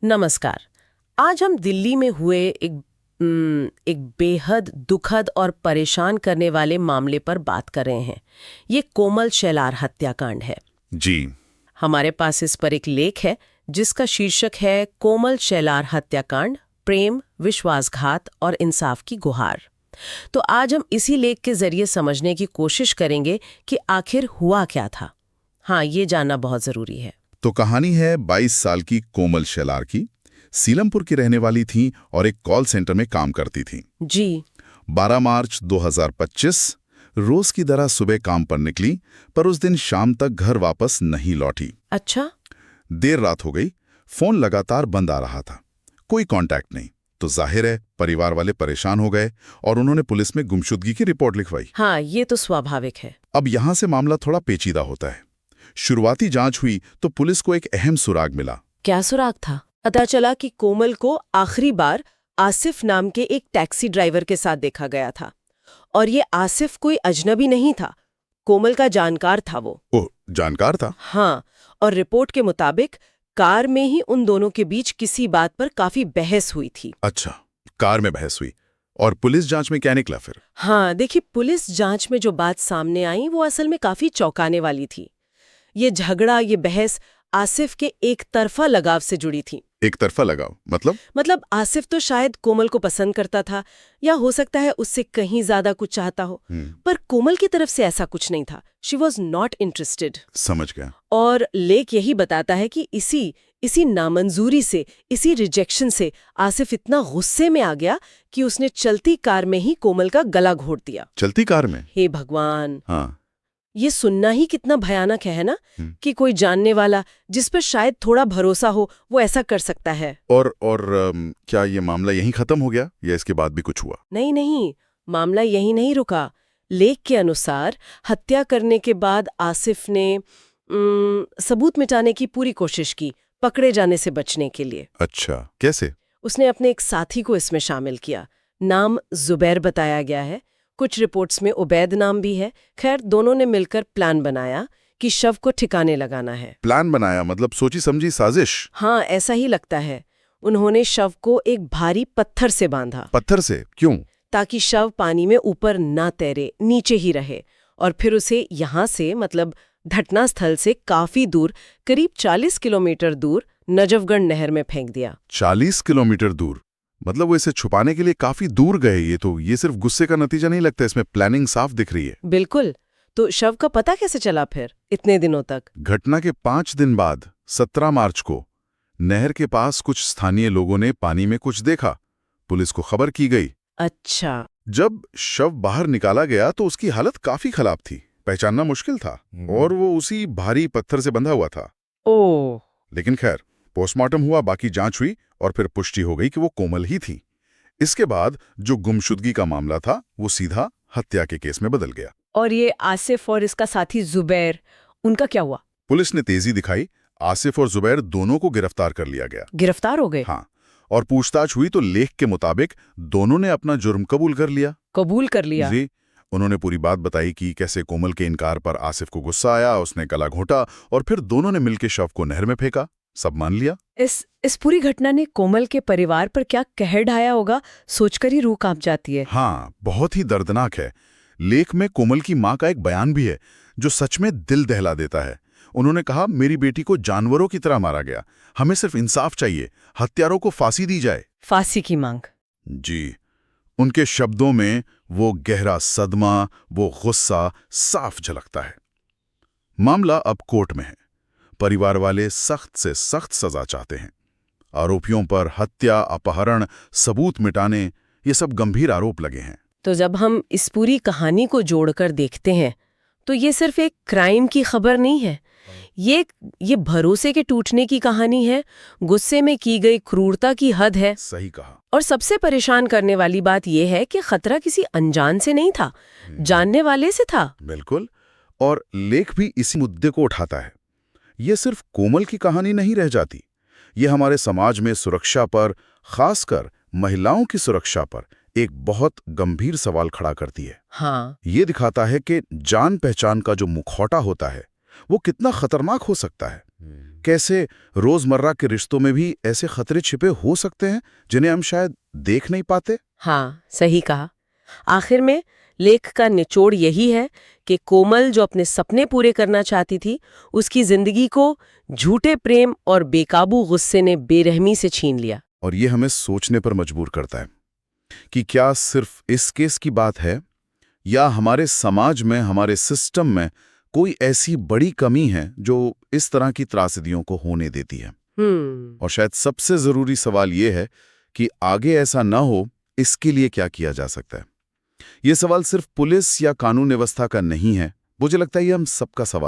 नमस्कार। आज हम दिल्ली में हुए एक बेहद दुखद और परेशान करने वाले मामले पर बात कर रहे हैं। ये कोमल शेलार हत्याकांड है। जी। हमारे पास इस पर एक लेख है जिसका शीर्षक है कोमल शेलार हत्याकांड, प्रेम, विश्वासघात और इंसाफ की गुहार। तो आज हम इसी लेख के जरिए समझने की कोशिश करेंगे कि आखिर हुआ क्या था। हाँ, ये जानना बहुत जरूरी है। तो कहानी है 22 साल की कोमल शेलार की। सीलमपुर की रहने वाली थी और एक कॉल सेंटर में काम करती थी। जी। 12 मार्च 2025 रोज की तरह सुबह काम पर निकली, पर उस दिन शाम तक घर वापस नहीं लौटी। अच्छा। देर रात हो गई, फोन लगातार बंद आ रहा था, कोई कांटेक्ट नहीं। तो जाहिर है परिवार वाले परेशान हो गए और उन्होंने पुलिस में गुमशुदगी की रिपोर्ट लिखवाई। हाँ, ये तो स्वाभाविक है। अब यहां से मामला थोड़ा पेचीदा होता है। शुरुआती जांच हुई तो पुलिस को एक अहम सुराग मिला। क्या सुराग था? पता चला कि कोमल को आखिरी बार आसिफ नाम के एक टैक्सी ड्राइवर के साथ देखा गया था, और ये आसिफ कोई अजनबी नहीं था, कोमल का जानकार था वो। ओह, जानकार था? हाँ, और रिपोर्ट के मुताबिक कार में ही उन दोनों के बीच किसी बात पर काफी बहस हुई थी। अच्छा, कार में बहस हुई। और पुलिस जांच में क्या निकला फिर? हाँ, देखिए, पुलिस जांच में जो बात सामने आई वो असल में काफी चौंकाने वाली थी। ये झगड़ा, ये बहस आसिफ के एक तरफा लगाव से जुड़ी थी। एक तरफा लगाव मतलब आसिफ तो शायद कोमल को पसंद करता था, या हो सकता है उससे कहीं ज्यादा कुछ चाहता हो, पर कोमल की तरफ से ऐसा कुछ नहीं था। She was not interested. समझ गया। और लेख यही बताता है कि इसी नामंजूरी से, इसी रिजेक्शन से आसिफ इतना गुस्से में आ गया कि उसने चलती कार में ही कोमल का गला घोट दिया। चलती कार में? हे भगवान! हाँ। ये सुनना ही कितना भयानक है ना, कि कोई जानने वाला जिस पर शायद थोड़ा भरोसा हो वो ऐसा कर सकता है। और क्या ये मामला यहीं खत्म हो गया या इसके बाद भी कुछ हुआ? नहीं, मामला यहीं नहीं रुका। लेख के अनुसार हत्या करने के बाद आसिफ ने सबूत मिटाने की पूरी कोशिश की, पकड़े जाने से बचने के लिए। अच्छा, कैसे? उसने अपने एक साथी को इसमें शामिल किया। नाम जुबैर बताया गया है, कुछ रिपोर्ट्स में उबैद नाम भी है। खैर, दोनों ने मिलकर प्लान बनाया कि शव को ठिकाने लगाना है। प्लान बनाया मतलब सोची समझी साजिश? हाँ, ऐसा ही लगता है। उन्होंने शव को एक भारी पत्थर से बांधा। पत्थर से क्यों? ताकि शव पानी में ऊपर ना तैरे, नीचे ही रहे, और फिर उसे यहाँ से, मतलब घटनास्थल से काफी दूर, करीब 40 किलोमीटर दूर नजफगढ़ नहर में फेंक दिया। 40 किलोमीटर दूर? मतलब वो इसे छुपाने के लिए काफी दूर गए। ये सिर्फ गुस्से का नतीजा नहीं लगता, इसमें प्लानिंग साफ दिख रही है। बिल्कुल। तो शव का पता कैसे चला फिर इतने दिनों तक? घटना के 5 दिन बाद 17 मार्च को नहर के पास कुछ स्थानीय लोगों ने पानी में कुछ देखा। पुलिस को खबर की गई। अच्छा। जब शव बाहर निकाला गया तो उसकी हालत काफी खराब थी, पहचानना मुश्किल था, और वो उसी भारी पत्थर से बंधा हुआ था। ओह। लेकिन खैर, पोस्टमार्टम हुआ, बाकी जांच हुई और फिर पुष्टि हो गई कि वो कोमल ही थी। इसके बाद जो गुमशुदगी का मामला था वो सीधा हत्या के केस में बदल गया। और ये आसिफ और इसका साथी जुबैर, उनका क्या हुआ? पुलिस ने तेजी दिखाई, आसिफ और जुबैर दोनों को गिरफ्तार कर लिया गया। गिरफ्तार हो गए? हाँ, और पूछताछ हुई तो लेख के मुताबिक दोनों ने अपना जुर्म कबूल कर लिया। कबूल कर लिया? जी। उन्होंने पूरी बात बताई कि कैसे कोमल के इनकार पर आसिफ को गुस्सा आया, उसने गला घोंटा और फिर दोनों ने मिलकर शव को नहर में फेंका। सब मान लिया। इस पूरी घटना ने कोमल के परिवार पर क्या कहर ढाया होगा, सोचकर ही रूह कांप जाती है। हाँ, बहुत ही दर्दनाक है। लेख में कोमल की मां का एक बयान भी है जो सच में दिल दहला देता है। उन्होंने कहा, मेरी बेटी को जानवरों की तरह मारा गया, हमें सिर्फ इंसाफ चाहिए, हत्यारों को फांसी दी जाए। फांसी की मांग? जी। उनके शब्दों में वो गहरा सदमा, वो गुस्सा साफ झलकता है। मामला अब कोर्ट में है। परिवार वाले सख्त से सख्त सजा चाहते हैं। आरोपियों पर हत्या, अपहरण, सबूत मिटाने, ये सब गंभीर आरोप लगे हैं। तो जब हम इस पूरी कहानी को जोड़कर देखते हैं तो ये सिर्फ एक क्राइम की खबर नहीं है, ये भरोसे के टूटने की कहानी है, गुस्से में की गई क्रूरता की हद है। सही कहा। और सबसे परेशान करने वाली बात यह है कि खतरा किसी अनजान से नहीं था, जानने वाले से था। बिल्कुल। और लेख भी इसी मुद्दे को उठाता है। ये सिर्फ कोमल की कहानी नहीं रह जाती, ये हमारे समाज में सुरक्षा पर, खासकर महिलाओं की सुरक्षा पर एक बहुत गंभीर सवाल खड़ा करती है। हाँ। ये दिखाता है कि जान पहचान का जो मुखौटा होता है वो कितना खतरनाक हो सकता है। कैसे रोजमर्रा के रिश्तों में भी ऐसे खतरे छिपे हो सकते हैं जिन्हें हम शायद देख नहीं पाते। हाँ, सही कहा। आखिर में लेख का निचोड़ यही है कि कोमल जो अपने सपने पूरे करना चाहती थी, उसकी जिंदगी को झूठे प्रेम और बेकाबू गुस्से ने बेरहमी से छीन लिया। और ये हमें सोचने पर मजबूर करता है कि क्या सिर्फ इस केस की बात है या हमारे समाज में, हमारे सिस्टम में कोई ऐसी बड़ी कमी है जो इस तरह की त्रासदियों को होने देती है। और शायद सबसे जरूरी सवाल ये है कि आगे ऐसा ना हो, इसके लिए क्या किया जा सकता है। ये सवाल सिर्फ पुलिस या कानून व्यवस्था का नहीं है, मुझे लगता है ये हम सबका सवाल